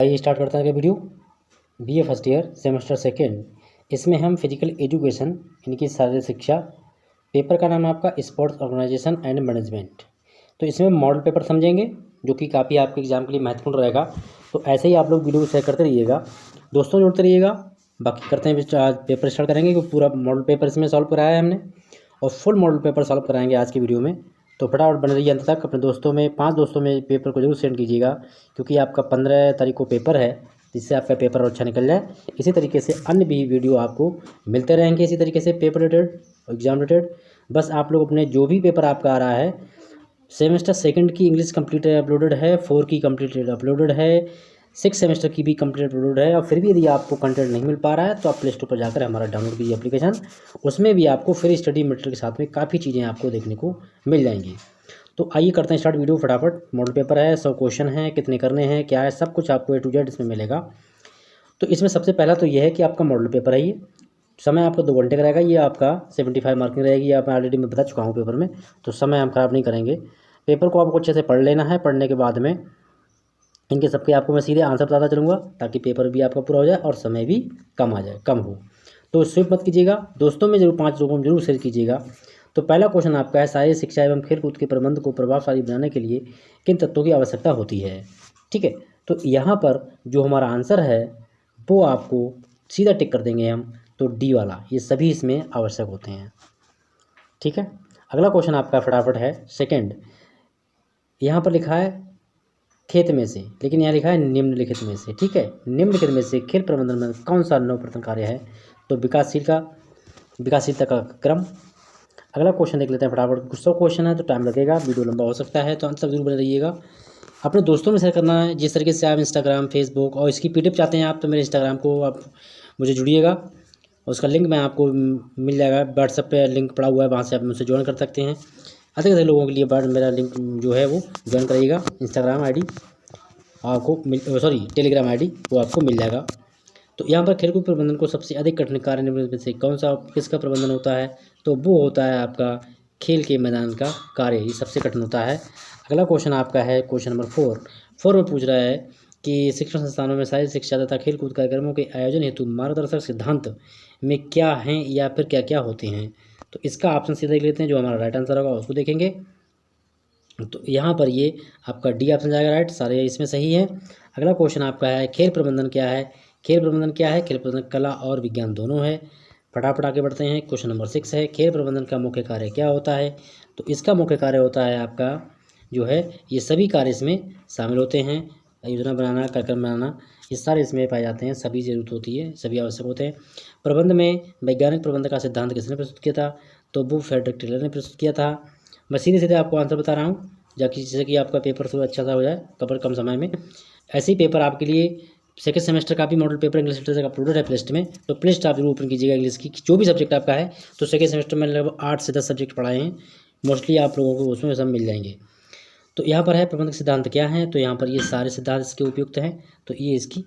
आइए स्टार्ट करते हैं video. BA first year semester second, इसमें हम फिजिकल एजुकेशन इनकी शारीरिक शिक्षा, पेपर का नाम है आपका स्पोर्ट्स ऑर्गेनाइजेशन एंड मैनेजमेंट। तो इसमें मॉडल पेपर समझेंगे जो कि काफ़ी आपके एग्जाम के लिए महत्वपूर्ण रहेगा। तो ऐसे ही आप लोग वीडियो को शेयर करते रहिएगा, दोस्तों जोड़ते रहिएगा। बाकी करते हैं आज पेपर स्टार्ट करेंगे क्योंकि पूरा मॉडल पेपर इसमें सॉल्व कराया है हमने और फुल मॉडल पेपर सॉल्व कराएंगे आज की वीडियो में। तो फटाफट बने रहिए अंत तक। अपने दोस्तों में 5 दोस्तों में पेपर को जरूर सेंड कीजिएगा क्योंकि आपका 15 तारीख को पेपर है, जिससे आपका पेपर अच्छा निकल जाए। इसी तरीके से अन्य भी वीडियो आपको मिलते रहेंगे इसी तरीके से पेपर रिलेटेड, एग्जाम रिलेटेड। बस आप लोग अपने जो भी पेपर आपका आ रहा है, सेमेस्टर सेकंड की इंग्लिश कंप्लीट अपलोडेड है, 4 की कंप्लीट अपलोडेड है, 6 सेमेस्टर की भी कंप्लीट अपलोड है। और फिर भी यदि आपको कंटेंट नहीं मिल पा रहा है तो आप प्ले स्टोर पर जाकर हमारा डाउनलोड कीजिए एप्लीकेशन। उसमें भी आपको फ्री स्टडी मटेरियल के साथ में काफ़ी चीज़ें आपको देखने को मिल जाएंगी। तो आइए करते हैं स्टार्ट वीडियो फटाफट। मॉडल पेपर है, 100 क्वेश्चन है, कितने करने हैं, क्या है, सब कुछ आपको A to Z इसमें मिलेगा। तो इसमें सबसे पहला तो यह है कि आपका मॉडल पेपर है। ये समय आपका 2 घंटे का रहेगा। ये आपका 75 मार्किंग रहेगी। ये आप ऑलरेडी मैं बता चुका हूँ पेपर में, तो समय हम ख़राब नहीं करेंगे। पेपर को आपको अच्छे से पढ़ लेना है। पढ़ने के बाद में इनके सबके आपको मैं सीधे आंसर बताता चलूँगा ताकि पेपर भी आपका पूरा हो जाए और समय भी कम हो। तो स्विप मत कीजिएगा, दोस्तों में जरूर 5 लोगों में जरूर शेयर कीजिएगा। तो पहला क्वेश्चन आपका है, शारीरिक शिक्षा एवं खेलकूद के प्रबंध को प्रभावशाली बनाने के लिए किन तत्वों की आवश्यकता होती है। ठीक है, तो यहाँ पर जो हमारा आंसर है वो आपको सीधा टिक कर देंगे हम। तो डी वाला, ये सभी इसमें आवश्यक होते हैं। ठीक है, अगला क्वेश्चन आपका फटाफट है सेकेंड। यहाँ पर लिखा है खेत में से, लेकिन यहाँ लिखा है निम्नलिखित में से। ठीक है, निम्नलिखित में से खेल प्रबंधन में कौन सा नवप्रथम कार्य है। तो विकासशीलता का क्रम। अगला क्वेश्चन देख लेते हैं फटाफट। 100 क्वेश्चन है तो टाइम लगेगा, वीडियो लंबा हो सकता है, तो अंत तक जरूर बने रहिएगा। अपने दोस्तों में शेयर करना है। जिस तरीके से आप इंस्टाग्राम, फेसबुक और इसकी पीडीएफ चाहते हैं आप, तो मेरे इंस्टाग्राम को आप मुझे जुड़िएगा, उसका लिंक मैं आपको मिल जाएगा। व्हाट्सएप पे लिंक पड़ा हुआ है, वहाँ से आप मुझसे ज्वाइन कर सकते हैं। अधिक अधिक लोगों के लिए मेरा लिंक जो है वो ज्वाइन कराइएगा। इंस्टाग्राम आईडी आपको टेलीग्राम आईडी वो आपको मिल जाएगा। तो यहाँ पर खेलकूद प्रबंधन को सबसे अधिक कठिन कार्य निम्नलिखित में से कौन सा किसका प्रबंधन होता है। तो वो होता है आपका खेल के मैदान का कार्य, ये सबसे कठिन होता है। अगला क्वेश्चन आपका है क्वेश्चन नंबर 4 में पूछ रहा है कि शिक्षण संस्थानों में शारीरिक शिक्षा तथा खेलकूद कार्यक्रमों के आयोजन हेतु मार्गदर्शक सिद्धांत में क्या हैं या फिर क्या क्या होते हैं। तो इसका ऑप्शन सीधा देख लेते हैं, जो हमारा राइट आंसर होगा उसको देखेंगे। तो यहाँ पर ये आपका डी ऑप्शन जाएगा राइट, सारे इसमें सही है। अगला क्वेश्चन आपका है खेल प्रबंधन क्या है। खेल प्रबंधन कला और विज्ञान दोनों है। फटाफट आगे बढ़ते हैं। क्वेश्चन नंबर 6 है, खेल प्रबंधन का मुख्य कार्य क्या होता है। तो इसका मुख्य कार्य होता है आपका जो है, ये सभी कार्य इसमें शामिल होते हैं। योजना बनाना, कार्यक्रम बनाना, ये सारे इसमें पाए जाते हैं, सभी जरूरत होती है, सभी आवश्यक होते हैं। प्रबंध में वैज्ञानिक प्रबंध का सिद्धांत किसने प्रस्तुत किया था। तो वो फ्रेडरिक टेलर ने प्रस्तुत किया था। मैं सीधे सीधे आपको आंसर बता रहा हूँ जाकि जिससे कि आपका पेपर थोड़ा अच्छा सा हो जाए कम समय में। ऐसे ही पेपर आपके लिए सेकंड सेमेस्टर का भी मॉडल पेपर इंग्लिश लिटरेचर का अपलोडेड है प्लेलिस्ट में, तो प्लेलिस्ट आप जरूर ओपन कीजिएगा इंग्लिश की, जो भी सब्जेक्ट आपका है। तो सेकंड सेमेस्टर में लगभग 8 से 10 सब्जेक्ट पढ़ाए हैं, मोस्टली आप लोगों को उसमें सब मिल जाएंगे। तो यहाँ पर है प्रबंधक सिद्धांत क्या है। तो यहाँ पर ये सारे सिद्धांत इसके उपयुक्त हैं। तो ये इसकी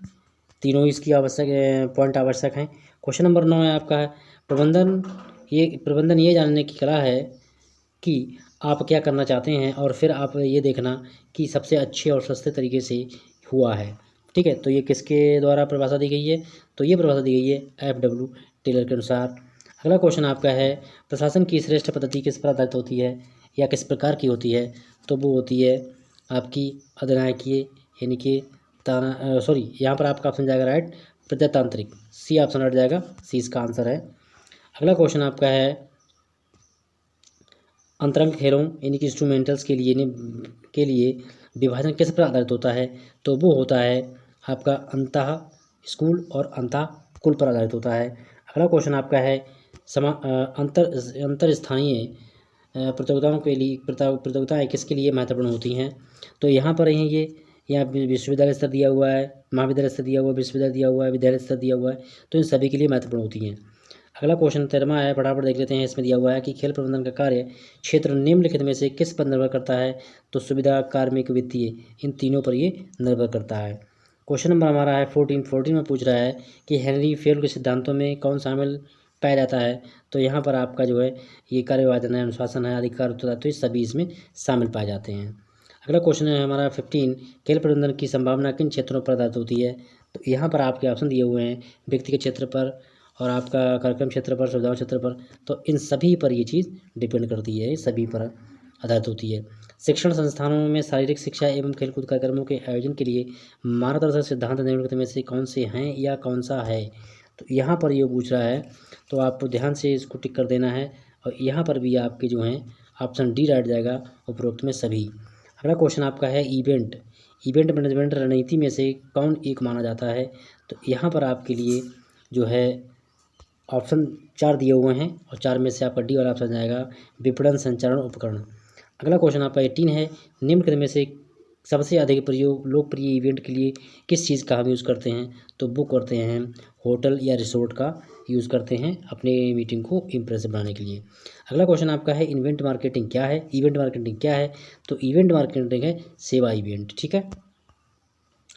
तीनों इसकी आवश्यक पॉइंट आवश्यक हैं। क्वेश्चन नंबर 9 है आपका है प्रबंधन ये जानने की कला है कि आप क्या करना चाहते हैं और फिर आप ये देखना कि सबसे अच्छे और सस्ते तरीके से हुआ है। ठीक है, तो ये किसके द्वारा परिभाषा दी गई है। तो ये परिभाषा दी गई है FW टेलर के अनुसार। अगला क्वेश्चन आपका है प्रशासन की श्रेष्ठ पद्धति किस पर आधारित होती है या किस प्रकार की होती है। तो वो होती है आपकी अधिनायकीय, यानी कि यहाँ पर आपका ऑप्शन जाएगा राइट प्रजातांत्रिक, सी ऑप्शन हट जाएगा, सी इसका आंसर है। अगला क्वेश्चन आपका है अंतरंग खेलों यानी कि इंस्ट्रूमेंटल्स के लिए विभाजन किस पर आधारित होता है। तो वो होता है आपका अंतः स्कूल और अंतः कुल पर आधारित होता है। अगला क्वेश्चन आपका है अंतर स्थानीय प्रतियोगिताओं के लिए प्रतियोगिताएँ किसके लिए महत्वपूर्ण होती हैं। तो यहाँ पर हैं ये, यहाँ विश्वविद्यालय स्तर दिया हुआ है, महाविद्यालय स्तर दिया हुआ है, विश्वविद्यालय दिया हुआ है, विद्यालय स्तर दिया हुआ है, तो इन सभी के लिए महत्वपूर्ण होती हैं। अगला क्वेश्चन 13वां है, फटाफट देख लेते हैं। इसमें दिया हुआ है कि खेल प्रबंधन का कार्य क्षेत्र निम्नलिखित में से किस पर निर्भर करता है। तो सुविधा, कार्मिक, वित्तीय, इन तीनों पर ये निर्भर करता है। क्वेश्चन नंबर हमारा है 14 में पूछ रहा है कि हेनरी फेल के सिद्धांतों में कौन शामिल पाया जाता है। तो यहाँ पर आपका जो है ये कार्यवादन है, अनुशासन है, अधिकार, तो ये सभी इसमें शामिल पाए जाते हैं। अगला क्वेश्चन है हमारा 15, खेल प्रबंधन की संभावना किन क्षेत्रों पर आधारित होती है। तो यहाँ पर आपके ऑप्शन दिए हुए हैं, व्यक्तिगत क्षेत्र पर और आपका कार्यक्रम क्षेत्र पर, सुविधाओं क्षेत्र पर। तो इन सभी पर ये चीज़ डिपेंड करती है, सभी पर आधारित होती है। शिक्षण संस्थानों में शारीरिक शिक्षा एवं खेलकूद कार्यक्रमों के आयोजन के लिए मार्गदर्शक सिद्धांत निम्नलिखित में से कौन से हैं या कौन सा है। तो यहाँ पर ये पूछ रहा है, तो आपको ध्यान से इसको टिक कर देना है। और यहाँ पर भी आपके जो हैं ऑप्शन डी राइट जाएगा, उपरोक्त में सभी। अगला क्वेश्चन आपका है इवेंट मैनेजमेंट रणनीति में से कौन एक माना जाता है। तो यहाँ पर आपके लिए जो है ऑप्शन 4 दिए हुए हैं और 4 में से आपका डी वाला ऑप्शन जाएगा, विपणन संचालन उपकरण। अगला क्वेश्चन आपका 18 है, निम्नलिखित में से सबसे अधिक प्रयोग लोकप्रिय इवेंट के लिए किस चीज़ का हम यूज़ करते हैं। तो बुक करते हैं, होटल या रिसोर्ट का यूज़ करते हैं अपने मीटिंग को इम्प्रेसिव बनाने के लिए। अगला क्वेश्चन आपका है, इवेंट मार्केटिंग क्या है। इवेंट मार्केटिंग क्या है। तो इवेंट मार्केटिंग है सेवा इवेंट, ठीक है।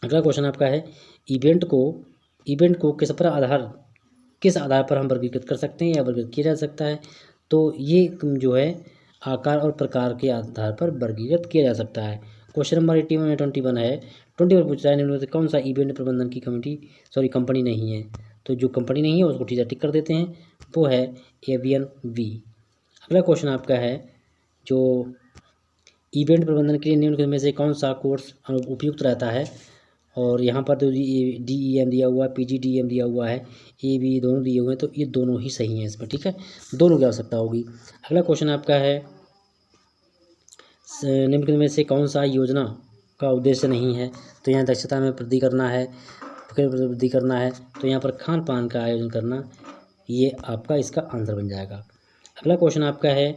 अगला क्वेश्चन आपका है, इवेंट को किस आधार पर हम वर्गीकृत कर सकते हैं या वर्गीकृत किया जा सकता है। तो ये जो है आकार और प्रकार के आधार पर वर्गीकृत किया जा सकता है। क्वेश्चन नंबर 21 है, 21 पूछ रहा है, निम्नलिखित में से कौन सा इवेंट प्रबंधन की कंपनी नहीं है। तो जो कंपनी नहीं है उसको टीचर टिक कर देते हैं, वो है एवियन बी। अगला क्वेश्चन आपका है, जो इवेंट प्रबंधन के लिए निम्नलिखित में से कौन सा कोर्स उपयुक्त रहता है। और यहाँ पर तो DEM दिया हुआ है, PGDEM दिया हुआ है, AB दोनों दिए हुए हैं, तो ये दोनों ही सही हैं इसमें, ठीक है, दोनों की आवश्यकता होगी। अगला क्वेश्चन आपका है, निम्नलिखित में से कौन सा योजना का उद्देश्य नहीं है। तो यहाँ दक्षता में वृद्धि करना है, तो यहाँ पर खान पान का आयोजन करना, ये आपका इसका आंसर बन जाएगा। अगला क्वेश्चन आपका है,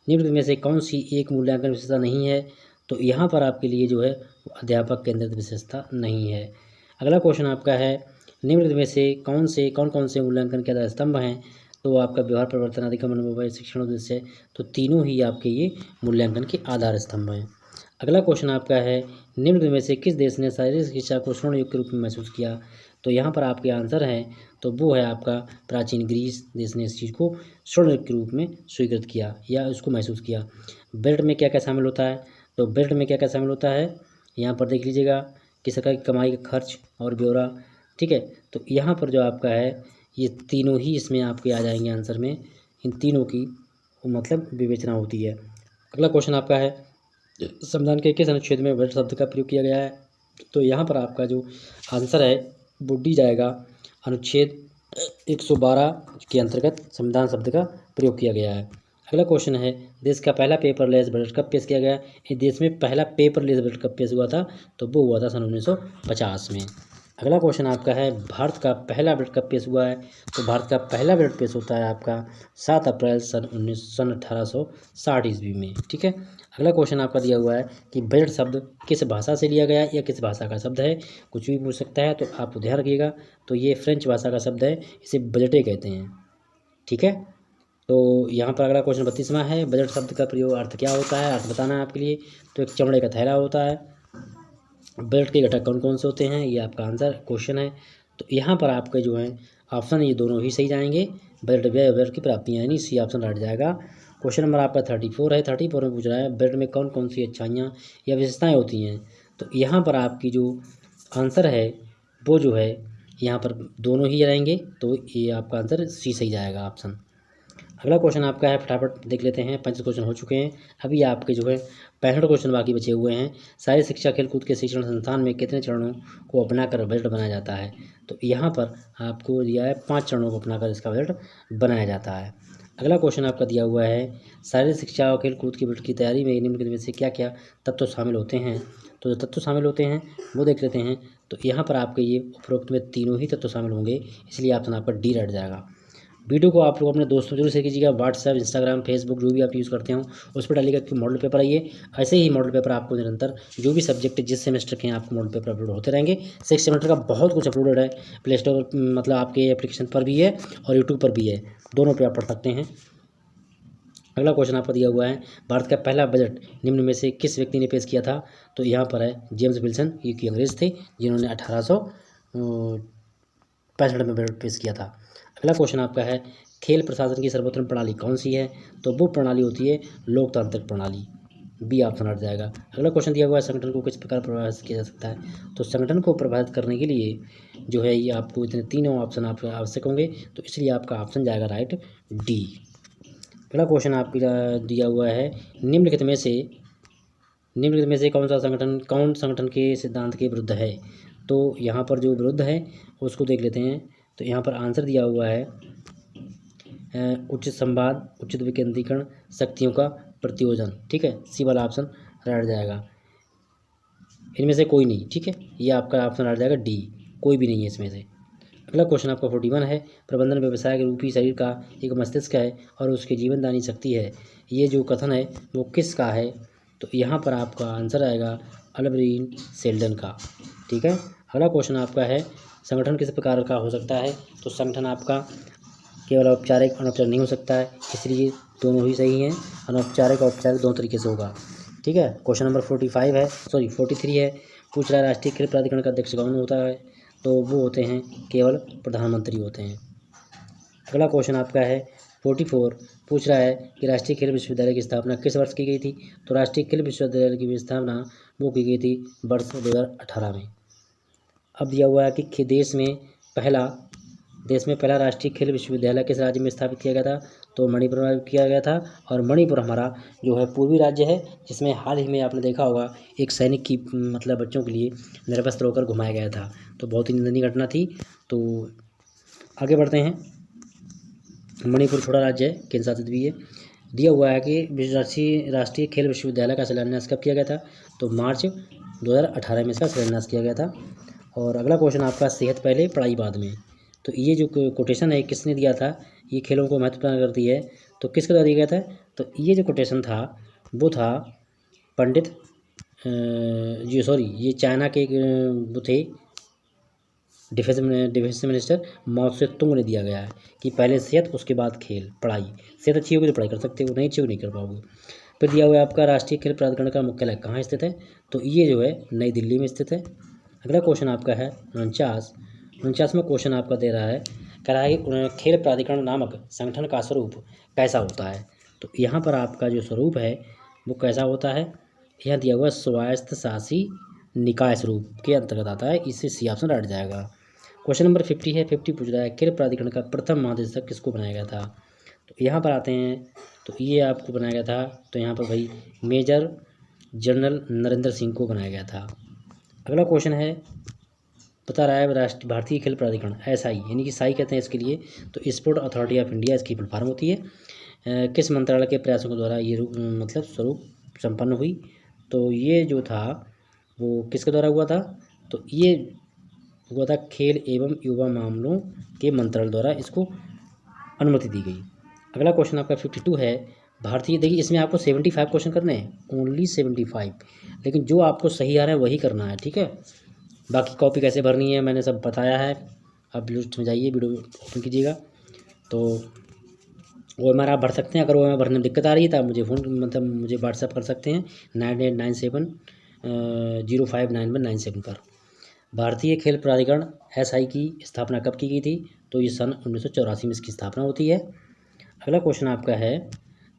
निम्नलिखित में से कौन सी एक मूल्यांकन विशेषता नहीं है। तो यहाँ पर आपके लिए जो है अध्यापक केंद्रित विशेषता नहीं है। अगला क्वेश्चन आपका है, निम्नलिखित में से कौन से मूल्यांकन के आधार स्तंभ हैं। तो आपका व्यवहार परिवर्तन, अधिगम, अनुभव, शिक्षण उद्देश्य। तो तीनों ही आपके ये मूल्यांकन के आधार स्तंभ हैं। अगला क्वेश्चन आपका है, निम्नलिखित में से किस देश ने शारीरिक शिक्षा को स्वर्ण युग के रूप में महसूस किया। तो यहाँ पर आपके आंसर हैं, तो वो है आपका प्राचीन ग्रीस देश ने इस चीज़ को स्वर्ण युग के रूप में स्वीकृत किया या उसको महसूस किया। बेल्ट में क्या क्या शामिल होता है। तो बेल्ट में क्या क्या शामिल होता है, यहाँ पर देख लीजिएगा कि सरकार की कमाई का खर्च और ब्यौरा, ठीक है। तो यहाँ पर जो आपका है, ये तीनों ही इसमें आपके आ जाएंगे आंसर में, इन तीनों की मतलब विवेचना होती है। अगला क्वेश्चन आपका है, संविधान के किस अनुच्छेद में बजट शब्द का प्रयोग किया गया है। तो यहाँ पर आपका जो आंसर है वो डी जाएगा, अनुच्छेद 112 के अंतर्गत संविधान शब्द का प्रयोग किया गया है। अगला क्वेश्चन है, देश का पहला पेपरलेस बजट कब पेश किया गया। इस देश में पहला पेपरलेस बजट कब पेश हुआ था। तो वो हुआ था सन 1950 में। अगला क्वेश्चन आपका है, भारत का पहला बजट कब पेश हुआ है। तो भारत का पहला बजट पेश होता है आपका 7 अप्रैल सन 1860 ईस्वी में, ठीक है। अगला क्वेश्चन आपका दिया हुआ है कि बजट शब्द किस भाषा से लिया गया या किस भाषा का शब्द है, कुछ भी पूछ सकता है, तो आप ध्यान रखिएगा। तो ये फ्रेंच भाषा का शब्द है, इसे बजटे कहते हैं, ठीक है। तो यहाँ पर अगला क्वेश्चन 32वां है, बजट शब्द का प्रयोग अर्थ क्या होता है, अर्थ बताना है आपके लिए। तो एक चमड़े का थैला होता है। बजट के घटक कौन कौन से होते हैं, ये आपका आंसर क्वेश्चन है। तो यहाँ पर आपके जो है ऑप्शन ये दोनों ही सही जाएंगे, बजट व्यय बजट की प्राप्तियाँ, यानी सी ऑप्शन राइट जाएगा। क्वेश्चन नंबर आपका 34 है, 34 में पूछ रहा है, बजट में कौन कौन सी अच्छाइयाँ या विशेषताएँ होती हैं। तो यहाँ पर आपकी जो आंसर है वो जो है यहाँ पर दोनों ही रहेंगे, तो ये आपका आंसर सी सही जाएगा ऑप्शन। अगला क्वेश्चन आपका है, फटाफट देख लेते हैं, 5 क्वेश्चन हो चुके हैं, अभी आपके जो है 65 क्वेश्चन बाकी बचे हुए हैं। शारीरिक शिक्षा खेलकूद के शिक्षण संस्थान में कितने चरणों को अपनाकर बजट बनाया जाता है। तो यहाँ पर आपको दिया है 5 चरणों को अपनाकर इसका बजट बनाया जाता है। अगला क्वेश्चन आपका दिया हुआ है, शारीरिक शिक्षा और खेलकूद की बजट की तैयारी में निम्नलिखित में से क्या क्या तत्व शामिल होते हैं। तो जो तत्व शामिल होते हैं वो देख लेते हैं। तो यहाँ पर आपके ये उपरोक्त में तीनों ही तत्व शामिल होंगे, इसलिए ऑप्शन आपका डी रट जाएगा। वीडियो को आप लोग अपने दोस्तों जरूर शेयर कीजिएगा, व्हाट्सएप, इंस्टाग्राम, फेसबुक जो भी आप यूज़ करते हो उस पर डालिएगा कि मॉडल पेपर आइए। ऐसे ही मॉडल पेपर आपको निरंतर जो भी सब्जेक्ट जिस सेमेस्टर के हैं आपको मॉडल पेपर अपलोड होते रहेंगे। 6 सेमेस्टर का बहुत कुछ अपलोडेड है, प्ले स्टोर मतलब आपके एप्लीकेशन पर भी है और यूट्यूब पर भी है, दोनों पर आप पढ़ सकते हैं। अगला क्वेश्चन आपको दिया हुआ है, भारत का पहला बजट निम्न में से किस व्यक्ति ने पेश किया था। तो यहाँ पर है जेम्स विल्सन, ये कि अंग्रेज थे जिन्होंने 1865 में बजट पेश किया था। अगला क्वेश्चन आपका है, खेल प्रशासन की सर्वोत्तम प्रणाली कौन सी है। तो वो प्रणाली होती है लोकतांत्रिक प्रणाली। बी ऑप्शन हट जाएगा। अगला क्वेश्चन दिया हुआ है संगठन को किस प्रकार प्रभावित किया जा सकता है। तो संगठन को प्रभावित करने के लिए जो है ये आपको इतने तीनों ऑप्शन आपके आवश्यक होंगे, तो इसलिए आपका ऑप्शन जाएगा राइट डी। अगला क्वेश्चन आपका दिया हुआ है निम्नलिखित में से कौन संगठन के सिद्धांत के विरुद्ध है। तो यहाँ पर जो विरुद्ध है उसको देख लेते हैं। तो यहाँ पर आंसर दिया हुआ है उचित संवाद, उचित विकेंद्रीकरण, शक्तियों का प्रतियोजन। ठीक है, सी वाला ऑप्शन रह जाएगा। इनमें से कोई नहीं। ठीक है, ये आपका ऑप्शन रह जाएगा डी, कोई भी नहीं है इसमें से। अगला क्वेश्चन आपका 41 है प्रबंधन व्यवसाय के रूपी शरीर का एक मस्तिष्क है और उसकी जीवनदानी शक्ति है। ये जो कथन है वो किसका है। तो यहाँ पर आपका आंसर आएगा अल्बर्ट सेल्डन का। ठीक है, अगला क्वेश्चन आपका है संगठन किस प्रकार का हो सकता है। तो संगठन आपका केवल औपचारिक अनौपचारिक नहीं हो सकता है, इसलिए दोनों ही सही हैं। अनौपचारिक औपचारिक दोनों तरीके से होगा। ठीक है, क्वेश्चन नंबर 43 है। पूछ रहा है राष्ट्रीय खेल प्राधिकरण का अध्यक्ष कौन होता है। तो वो होते हैं केवल प्रधानमंत्री होते हैं। अगला क्वेश्चन आपका है 44 पूछ रहा है कि राष्ट्रीय खेल विश्वविद्यालय की स्थापना किस वर्ष की गई थी। तो राष्ट्रीय खेल विश्वविद्यालय की स्थापना वो की गई थी वर्ष 2018 में। अब दिया हुआ है कि देश में पहला राष्ट्रीय खेल विश्वविद्यालय किस राज्य में स्थापित किया गया था। तो मणिपुर में किया गया था। और मणिपुर हमारा जो है पूर्वी राज्य है, जिसमें हाल ही में आपने देखा होगा एक सैनिक की मतलब बच्चों के लिए निर्वस्त्र होकर घुमाया गया था। तो बहुत ही निंदनीय घटना थी। तो आगे बढ़ते हैं। मणिपुर छोटा राज्य है, केंद्र शासित भी है। दिया हुआ है कि राष्ट्रीय खेल विश्वविद्यालय का शिलान्यास कब किया गया था। तो मार्च 2018 में इसका शिलान्यास किया गया था। और अगला क्वेश्चन आपका सेहत पहले पढ़ाई बाद में। तो ये जो कोटेशन है किसने दिया था, ये खेलों को महत्व प्रदान करती है। तो किसके द्वारा दिया गया था। तो ये जो कोटेशन था वो था पंडित ये चाइना के वो थे डिफेंस मिनिस्टर माओ से तुंग ने दिया गया है कि पहले सेहत उसके बाद खेल पढ़ाई। सेहत अच्छी होगी तो पढ़ाई कर सकते हो, नहीं अच्छी होगी नहीं कर पाओगे। फिर दिया हुआ है आपका राष्ट्रीय खेल प्राधिकरण का मुख्यालय कहाँ स्थित है। तो ये जो है नई दिल्ली में स्थित है। अगला क्वेश्चन आपका है 49वां क्वेश्चन आपका दे रहा है, कह रहा है कि खेल प्राधिकरण नामक संगठन का स्वरूप कैसा होता है। तो यहाँ पर आपका जो स्वरूप है वो कैसा होता है, यहाँ दिया हुआ स्वायत्त शासी निकाय स्वरूप के अंतर्गत आता है। इससे सी ऑप्शन हट जाएगा। क्वेश्चन नंबर 50 पूछ रहा है खेल प्राधिकरण का प्रथम महानिदेशक किसको बनाया गया था। तो यहाँ पर आते हैं। तो ये आपको बनाया गया था, तो यहाँ पर भाई मेजर जनरल नरेंद्र सिंह को बनाया गया था। अगला क्वेश्चन है बता रहा है भारतीय खेल प्राधिकरण SI यानी कि साई कहते हैं इसके लिए। तो स्पोर्ट अथॉरिटी ऑफ इंडिया इसकी फुल फॉर्म होती है। किस मंत्रालय के प्रयासों के द्वारा ये मतलब स्वरूप संपन्न हुई। तो ये जो था वो किसके द्वारा हुआ था। तो ये हुआ था खेल एवं युवा मामलों के मंत्रालय द्वारा इसको अनुमति दी गई। अगला क्वेश्चन आपका 52 है भारतीय, देखिए इसमें आपको 75 क्वेश्चन करने हैं, ओनली 75, लेकिन जो आपको सही आ रहा है वही करना है। ठीक है, बाकी कॉपी कैसे भरनी है मैंने सब बताया है। आप लिस्ट में जाइए, वीडियो ओपन कीजिएगा। तो OMR आप भर सकते हैं। अगर OMR भरने में दिक्कत आ रही है तो आप मुझे व्हाट्सएप कर सकते हैं 9897 059197 पर। भारतीय खेल प्राधिकरण SI की स्थापना कब की गई थी। तो ये सन 1984 में इसकी स्थापना होती है। अगला क्वेश्चन आपका है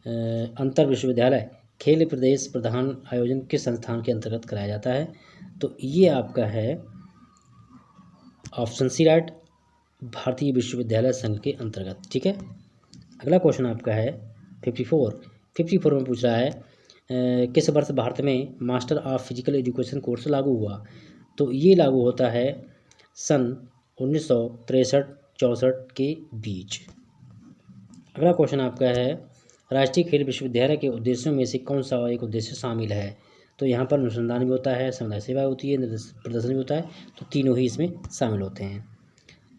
अंतर विश्वविद्यालय खेल प्रदेश प्रधान आयोजन किस संस्थान के अंतर्गत कराया जाता है। तो ये आपका है ऑप्शन सी राइट, भारतीय विश्वविद्यालय संघ के अंतर्गत। ठीक है, अगला क्वेश्चन आपका है 54 में पूछ रहा है किस वर्ष भारत में master of physical education course लागू हुआ। तो ये लागू होता है सन 1963-64 के बीच। अगला क्वेश्चन आपका है राष्ट्रीय खेल विश्वविद्यालय के उद्देश्यों में से कौन सा एक उद्देश्य शामिल है। तो यहाँ पर अनुसंधान भी होता है, समुदाय सेवा होती है, प्रदर्शन भी होता है। तो तीनों ही इसमें शामिल होते हैं।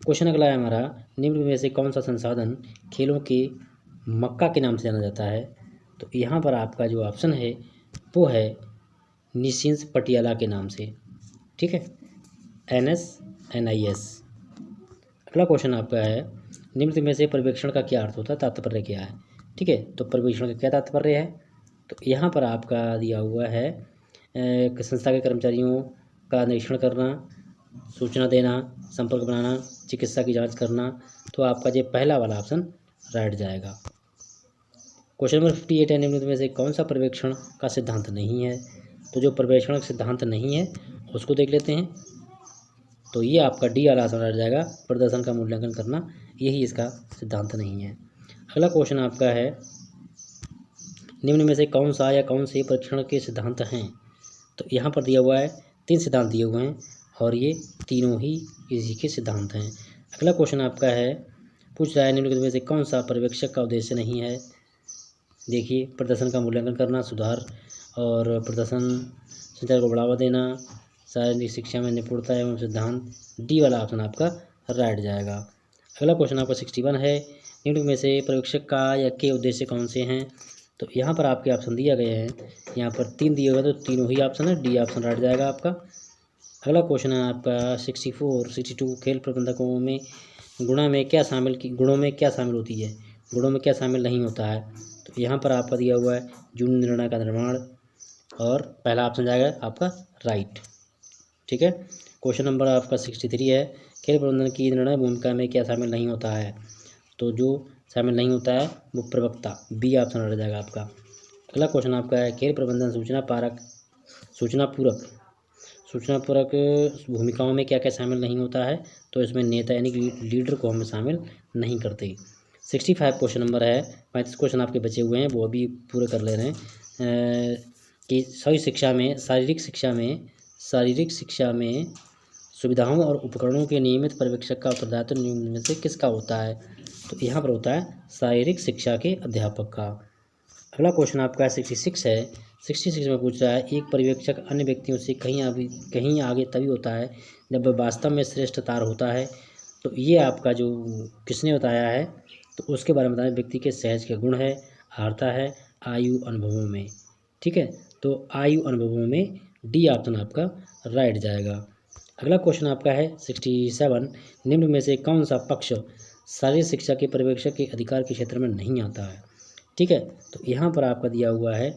क्वेश्चन अगला है हमारा निम्न में से कौन सा संसाधन खेलों के मक्का के नाम से जाना जाता है। तो यहाँ पर आपका जो ऑप्शन है वो है निशिंस पटियाला के नाम से। ठीक है, NSNIS। अगला क्वेश्चन आपका है निम्न में से पर्यवेक्षण का क्या अर्थ होता है, तात्पर्य क्या है। ठीक है, तो पर्यवेक्षण का क्या तात्पर्य है। तो यहाँ पर आपका दिया हुआ है संस्था के कर्मचारियों का निरीक्षण करना, सूचना देना, संपर्क बनाना, चिकित्सा की जांच करना। तो आपका जो पहला वाला ऑप्शन राइट जाएगा। क्वेश्चन नंबर 58 है, निम्नलिखित में से कौन सा पर्यवेक्षण का सिद्धांत नहीं है। तो जो पर्यवेक्षण का सिद्धांत नहीं है उसको देख लेते हैं। तो ये आपका डी वाला आंसर रह जाएगा, प्रदर्शन का मूल्यांकन करना, यही इसका सिद्धांत नहीं है। अगला क्वेश्चन आपका है, निम्न में से कौन सा या कौन से परीक्षण के सिद्धांत हैं। तो यहाँ पर दिया हुआ है 3 सिद्धांत दिए हुए हैं और ये तीनों ही इसी के सिद्धांत हैं। अगला क्वेश्चन आपका है, पूछ रहा है निम्नलिखित में से कौन सा पर्यवेक्षक का उद्देश्य नहीं है। देखिए, प्रदर्शन का मूल्यांकन करना, सुधार और प्रदर्शन संचार को बढ़ावा देना, शारीरिक शिक्षा में निपुणता एवं सिद्धांत, डी वाला ऑप्शन आपका राइट जाएगा। अगला क्वेश्चन आपका 61 है, निम्नलिखित में से पर्यवेक्षक का या के उद्देश्य कौन से हैं। तो यहाँ पर आपके ऑप्शन दिया गए हैं, यहाँ पर 3 दिए हुए हैं, तो तीनों ही ऑप्शन है, डी ऑप्शन राइट जाएगा आपका। अगला क्वेश्चन है आपका 64, 62, खेल प्रबंधकों में गुणों में क्या शामिल होती है, गुणों में क्या शामिल नहीं होता है। तो यहाँ पर आपका दिया हुआ है जून निर्णय का निर्माण, और पहला ऑप्शन जाएगा आपका राइट। ठीक है। क्वेश्चन नंबर आपका 63 है, खेल प्रबंधन की निर्णय भूमिका में क्या शामिल नहीं होता है। तो जो शामिल नहीं होता है वो प्रवक्ता, बी ऑप्शन रह जाएगा आपका। अगला क्वेश्चन आपका है, खेल प्रबंधन सूचना पूरक भूमिकाओं में क्या क्या शामिल नहीं होता है। तो इसमें नेता यानी कि लीडर को हम शामिल नहीं करते। 65 क्वेश्चन नंबर है, 35 क्वेश्चन आपके बचे हुए हैं, वो अभी पूरे कर ले रहे हैं। कि शारीरिक शिक्षा में सुविधाओं और उपकरणों के नियमित पर्यवेक्षक का उत्तरदायित्व निम्न में से किसका होता है। तो यहाँ पर होता है शारीरिक शिक्षा के अध्यापक का। अगला क्वेश्चन आपका 66 है, 66 में पूछ रहा है, एक पर्यवेक्षक अन्य व्यक्तियों से कहीं आगे तभी होता है जब वह वास्तव में श्रेष्ठ तार होता है। तो ये आपका जो किसने बताया है, तो उसके बारे में बताया, व्यक्ति के सहज के गुण है, आहारता है, आयु अनुभवों में। ठीक है, तो आयु अनुभवों में डी ऑप्शन आपका राइट जाएगा। अगला क्वेश्चन आपका है 67, निम्न में से कौन सा पक्ष शारीरिक शिक्षा के पर्यवेक्षक के अधिकार के क्षेत्र में नहीं आता है। ठीक है, तो यहाँ पर आपका दिया हुआ है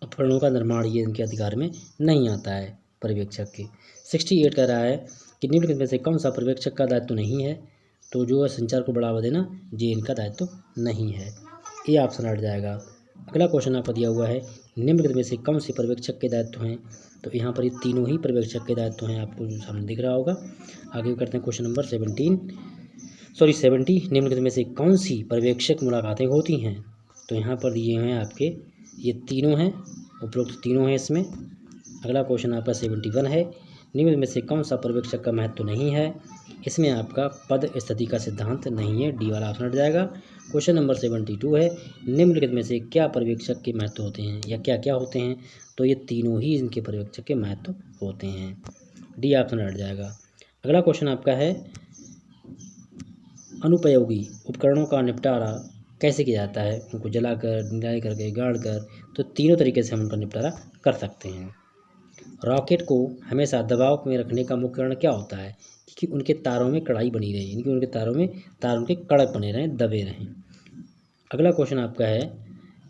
उपकरणों का निर्माण, ये इनके अधिकार में नहीं आता है पर्यवेक्षक के। 68 कह रहा है कि निम्नलिखित में से कौन सा पर्यवेक्षक का दायित्व नहीं है। तो जो है संचार को बढ़ावा देना, ये इनका दायित्व नहीं है, ये ऑप्शन हट जाएगा। अगला क्वेश्चन आपका दिया हुआ है, निम्नलिखित में से कौन से पर्यवेक्षक के दायित्व हैं। तो यहाँ पर ये तीनों ही पर्यवेक्षक के दायित्व हैं, आपको जो सामने दिख रहा होगा। आगे करते हैं क्वेश्चन नंबर 70, निम्नलिखित में से कौन सी पर्यवेक्षक मुलाकातें होती हैं। तो यहाँ पर दिए हैं आपके ये तीनों हैं, उपरोक्त तीनों हैं इसमें। अगला क्वेश्चन आपका 71 है, निम्न में से कौन सा पर्यवेक्षक का महत्व नहीं है। इसमें आपका पद स्थिति का सिद्धांत नहीं है, डी वाला ऑप्शन हट जाएगा। क्वेश्चन नंबर 72 है, निम्नलिखित में से क्या पर्यवेक्षक के महत्व होते हैं या क्या क्या होते हैं। तो ये तीनों ही इनके पर्यवेक्षक के महत्व होते हैं, डी ऑप्शन हट जाएगा। अगला क्वेश्चन आपका है, अनुपयोगी उपकरणों का निपटारा कैसे किया जाता है। उनको जलाकर, निराई करके, गाड़ कर, तो तीनों तरीके से हम उनका निपटारा कर सकते हैं। रॉकेट को हमेशा दबाव में रखने का मुख्य कारण क्या होता है, कि उनके तारों में कड़ाई बनी रहे, यानी कि उनके तार उनके कड़क बने रहें, दबे रहें। अगला क्वेश्चन आपका है,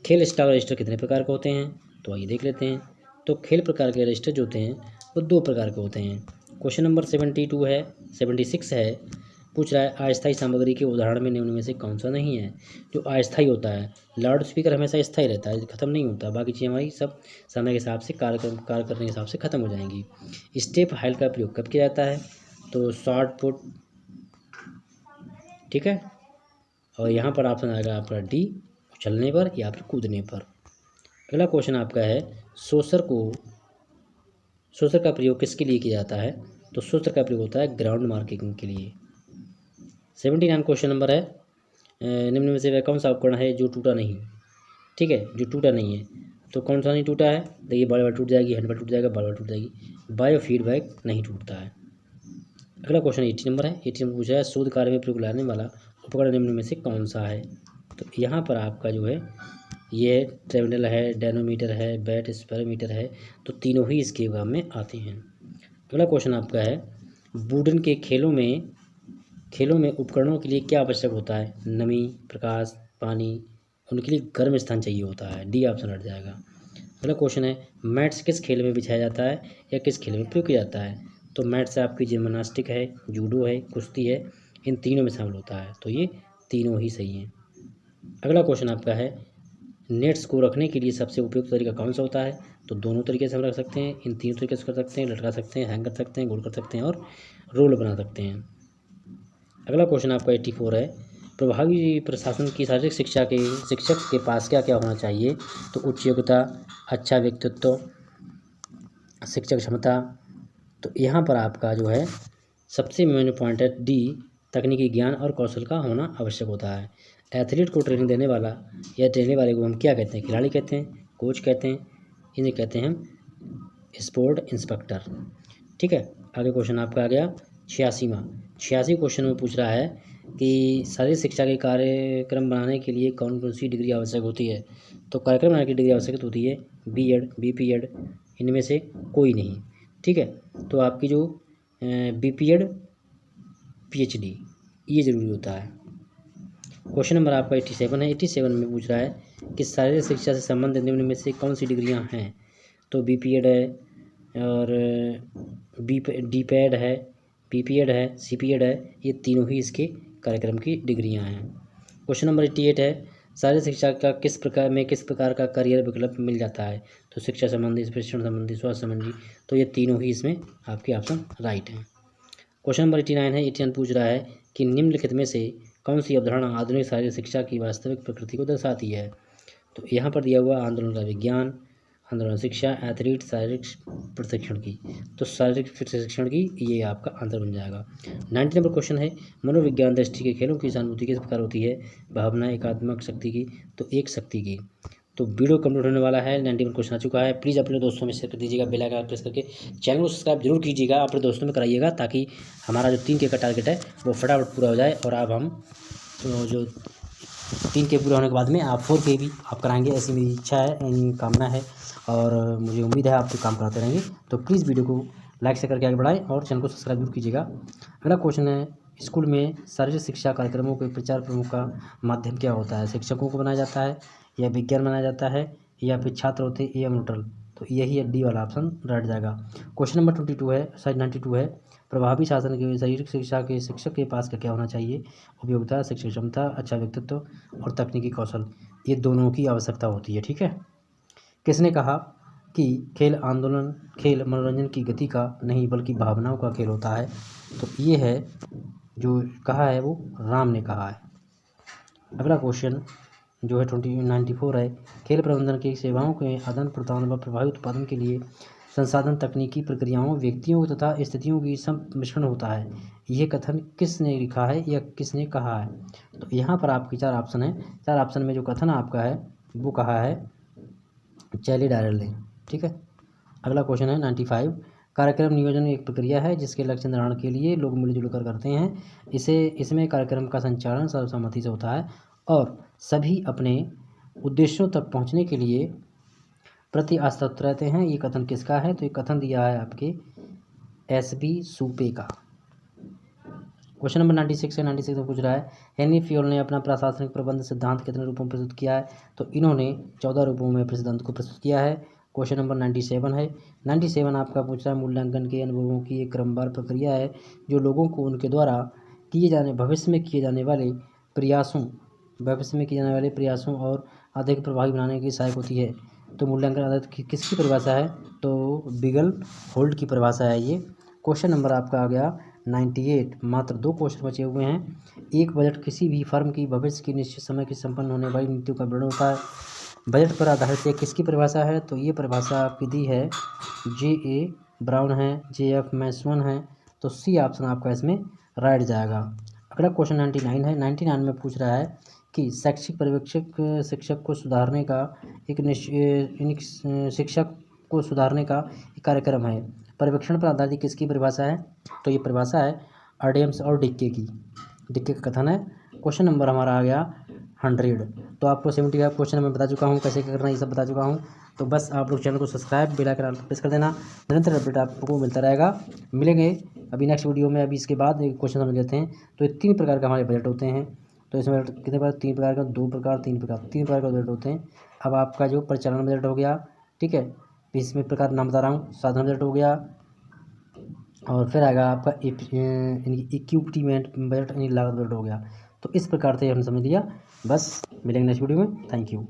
खेल स्टार रजिस्टर कितने प्रकार के होते हैं। तो आइए देख लेते हैं। तो खेल प्रकार के रजिस्टर जो होते हैं वो 2 प्रकार के होते हैं। क्वेश्चन नंबर 76 है, पूछ रहा है, अस्थायी सामग्री के उदाहरण में निम्न में से कौन सा नहीं है। जो अस्थायी होता है, लाउड स्पीकर हमेशा स्थायी रहता है, खत्म नहीं होता, बाकी चीज़ें हमारी सब समय के हिसाब से कार्य करने के हिसाब से ख़त्म हो जाएंगी। स्टेप हाइल का प्रयोग कब किया जाता है। तो शॉर्ट पुट, ठीक है, और यहाँ पर ऑप्शन आएगा आपका डी, उछलने पर या फिर कूदने पर। अगला क्वेश्चन आपका है, सोसर का प्रयोग किसके लिए किया जाता है। तो सोसर का प्रयोग होता है ग्राउंड मार्किंग के लिए। 79 क्वेश्चन नंबर है, निम्न में से वह कौन सा उपकरण है जो टूटा नहीं। ठीक है, जो टूटा नहीं है, तो कौन सा नहीं टूटा है। देखिए, बार टूट जाएगी, हैंडबॉल टूट जाएगा, बार टूट जाएगी, बायो फीडबैक नहीं टूटता है। अगला क्वेश्चन 80 नंबर है, 80 नंबर पूछा है, शोध कार्य में प्रयोग लाने वाला उपकरण निम्न में से कौन सा है। तो यहाँ पर आपका जो है ये टर्मिनल है, डायनोमीटर है, बैट स्पेरोमीटर है, तो तीनों ही इसके काम में आते हैं। अगला क्वेश्चन आपका है, वुडन के खेलों में उपकरणों के लिए क्या आवश्यक होता है। नमी, प्रकाश, पानी, उनके लिए गर्म स्थान चाहिए होता है, डी ऑप्शन हट जाएगा। अगला क्वेश्चन है, मैट्स किस खेल में बिछाया जाता है या किस खेल में प्रयोग किया जाता है। तो मैट्स आपकी जिम्नास्टिक है, जूडो है, कुश्ती है, इन तीनों में शामिल होता है, तो ये तीनों ही सही हैं। अगला क्वेश्चन आपका है, नेट्स को रखने के लिए सबसे उपयुक्त तरीका कौन सा होता है? तो दोनों तरीके से हम रख सकते हैं, इन तीनों तरीके से कर सकते हैं, लटका सकते हैं, हैंग कर सकते हैं, गोल कर सकते हैं और रोल बना सकते हैं। अगला क्वेश्चन आपका 84 है, प्रभावी प्रशासन की शारीरिक शिक्षा के शिक्षक के पास क्या क्या होना चाहिए? तो उच्च योग्यता, अच्छा व्यक्तित्व, शिक्षक क्षमता। तो यहाँ पर आपका जो है सबसे मेन पॉइंट है डी, तकनीकी ज्ञान और कौशल का होना आवश्यक होता है। एथलीट को ट्रेनिंग देने वाला या ट्रेनिंग वाले को हम क्या कहते हैं? खिलाड़ी कहते हैं, कोच कहते हैं, इन्हें कहते हैं हम स्पोर्ट इंस्पेक्टर। ठीक है, आगे क्वेश्चन आपका आ गया 86वां क्वेश्चन में पूछ रहा है कि शारीरिक शिक्षा के कार्यक्रम बनाने के लिए कौन कौन सी डिग्री आवश्यक होती है? तो कार्यक्रम बनाने की डिग्री आवश्यक होती है बीएड, बीपीएड, इनमें से कोई नहीं। ठीक है, तो आपकी जो बीपीएड, पीएचडी ये ज़रूरी होता है। क्वेश्चन नंबर आपका 87 है। 87 में पूछ रहा है कि शारीरिक शिक्षा से संबंधित निम्न में से कौन सी डिग्रियां हैं? तो बीपीएड है और डीपैड है, पीपीएड है, सीपीएड है, ये तीनों ही इसके कार्यक्रम की डिग्रियां हैं। क्वेश्चन नंबर 88 है, शारीरिक शिक्षा का किस प्रकार का करियर विकल्प मिल जाता है? तो शिक्षा संबंधी, प्रशिक्षण संबंधी, स्वास्थ्य संबंधी, तो ये तीनों ही इसमें आपके ऑप्शन राइट हैं। क्वेश्चन नंबर 89 है। 89 पूछ रहा है कि निम्नलिखित में से कौन सी अवधारणा आधुनिक शारीरिक शिक्षा की वास्तविक प्रकृति को दर्शाती है? तो यहाँ पर दिया हुआ आंदोलन का विज्ञान, आंदोलन शिक्षा, एथलीट, शारीरिक प्रशिक्षण की। तो शारीरिक प्रशिक्षण की ये आपका आंसर बन जाएगा। 90 नंबर क्वेश्चन है, मनोविज्ञान दृष्टि के खेलों की अनुभूति किस प्रकार होती है? भावना, एकात्मक शक्ति की, तो एक शक्ति की। तो वीडियो कंप्लीट होने वाला है, 91 क्वेश्चन आ चुका है। प्लीज़ अपने दोस्तों में शेयर कर दीजिएगा, बेल आइकन प्रेस करके चैनल को सब्सक्राइब जरूर कीजिएगा, अपने दोस्तों में कराइएगा ताकि हमारा जो 3K का टारगेट है वो फटाफट पूरा हो जाए। और अब हम जो 3K पूरा होने के बाद में आप 4K भी आप कराएंगे, ऐसी मेरी इच्छा है, कामना है और मुझे उम्मीद है आप तो काम कराते रहेंगे। तो प्लीज़ वीडियो को लाइक से करके आगे बढ़ाएं और चैनल को सब्सक्राइब जरूर कीजिएगा। अगला क्वेश्चन है, स्कूल में शारीरिक शिक्षा कार्यक्रमों के प्रचार प्रमुख का माध्यम क्या होता है? शिक्षकों को बनाया जाता है या विज्ञान बनाया जाता है या फिर छात्र होते हैं या न्यूट्रल? तो यही है डी वाला ऑप्शन राइट जाएगा। क्वेश्चन नंबर 22 है, 92 है, प्रभावी शासन के शारीरिक शिक्षा के शिक्षक के पास क्या क्या होना चाहिए? उपयोगिता, शिक्षक क्षमता, अच्छा व्यक्तित्व और तकनीकी कौशल, ये दोनों की आवश्यकता होती है। ठीक है, किसने कहा कि खेल मनोरंजन की गति का नहीं बल्कि भावनाओं का खेल होता है? तो ये है जो कहा है वो राम ने कहा है। अगला क्वेश्चन जो है 94 है, खेल प्रबंधन की सेवाओं के आदान प्रदान व प्रभावी उत्पादन के लिए संसाधन, तकनीकी प्रक्रियाओं, व्यक्तियों तथा स्थितियों की सम्मिश्रण होता है। यह कथन किसने लिखा है या किसने कहा है? तो यहाँ पर आपकी 4 ऑप्शन है। 4 ऑप्शन में जो कथन आपका है वो कहा है चैली डायरल ने। ठीक है, अगला क्वेश्चन है 95, कार्यक्रम नियोजन एक प्रक्रिया है जिसके लक्ष्य निर्धारण के लिए लोग मिलजुल कर करते हैं। इसमें कार्यक्रम का संचालन सर्वसम्मति से होता है और सभी अपने उद्देश्यों तक पहुंचने के लिए प्रति आस्थात रहते हैं। ये कथन किसका है? तो ये कथन दिया है आपके SB सूपे का। क्वेश्चन नंबर 96 है। 96 में पूछ रहा है, हेनरी फ्योल ने अपना प्रशासनिक प्रबंध सिद्धांत कितने रूपों में प्रस्तुत किया है? तो इन्होंने 14 रूपों में सिद्धांत को प्रस्तुत किया है। क्वेश्चन नंबर 97 है। 97 आपका पूछ रहा है, मूल्यांकन के अनुभवों की एक क्रमवार प्रक्रिया है जो लोगों को उनके द्वारा भविष्य में किए जाने वाले प्रयासों और अधिक प्रभावी बनाने की सहायक होती है। तो मूल्यांकन आधारित किसकी परिभाषा है? तो बिगल होल्ड की परिभाषा है ये। क्वेश्चन नंबर आपका आ गया 98। मात्र 2 क्वेश्चन बचे हुए हैं। एक, बजट किसी भी फर्म की भविष्य की निश्चित समय की संपन्न होने वाली नीतियों का विवरण होता है। बजट पर आधारित ये किसकी परिभाषा है? तो ये परिभाषा आपकी दी है JA ब्राउन है, JF मैसवन है। तो सी ऑप्शन आपका इसमें राइट जाएगा। अगला क्वेश्चन 99 है। 99 में पूछ रहा है कि शैक्षिक पर्यवेक्षक शिक्षक को सुधारने का एक कार्यक्रम है। पर्यवेक्षण पर आधारित किसकी परिभाषा है? तो ये परिभाषा है आर्डियम्स और डिक्के की। डिक्के का कथन है। क्वेश्चन नंबर हमारा आ गया 100। तो आपको 75 क्वेश्चन मैं बता चुका हूँ, कैसे करना ये सब बता चुका हूँ। तो बस आप लोग चैनल को सब्सक्राइब, बेल आइकन प्रेस कर देना, निरंतर अपडेट आपको मिलता रहेगा। मिलेंगे अभी नेक्स्ट वीडियो में। अभी इसके बाद एक क्वेश्चन समझ लेते हैं। तो ये 3 प्रकार का हमारे बजट होते हैं। तो इसमें कितने प्रकार? 3 प्रकार का, 2 प्रकार, 3 प्रकार, 3 प्रकार का बजट होते हैं। अब आपका जो परिचालन बजट हो गया, ठीक है, इसमें प्रकार नाम बता रहा हूँ। साधारण बजट हो गया और फिर आएगा आपका इक्विपमेंट बजट यानी लागत बजट हो गया। तो इस प्रकार से हमने समझ लिया। बस मिलेंगे नेक्स्ट वीडियो में। Thank you.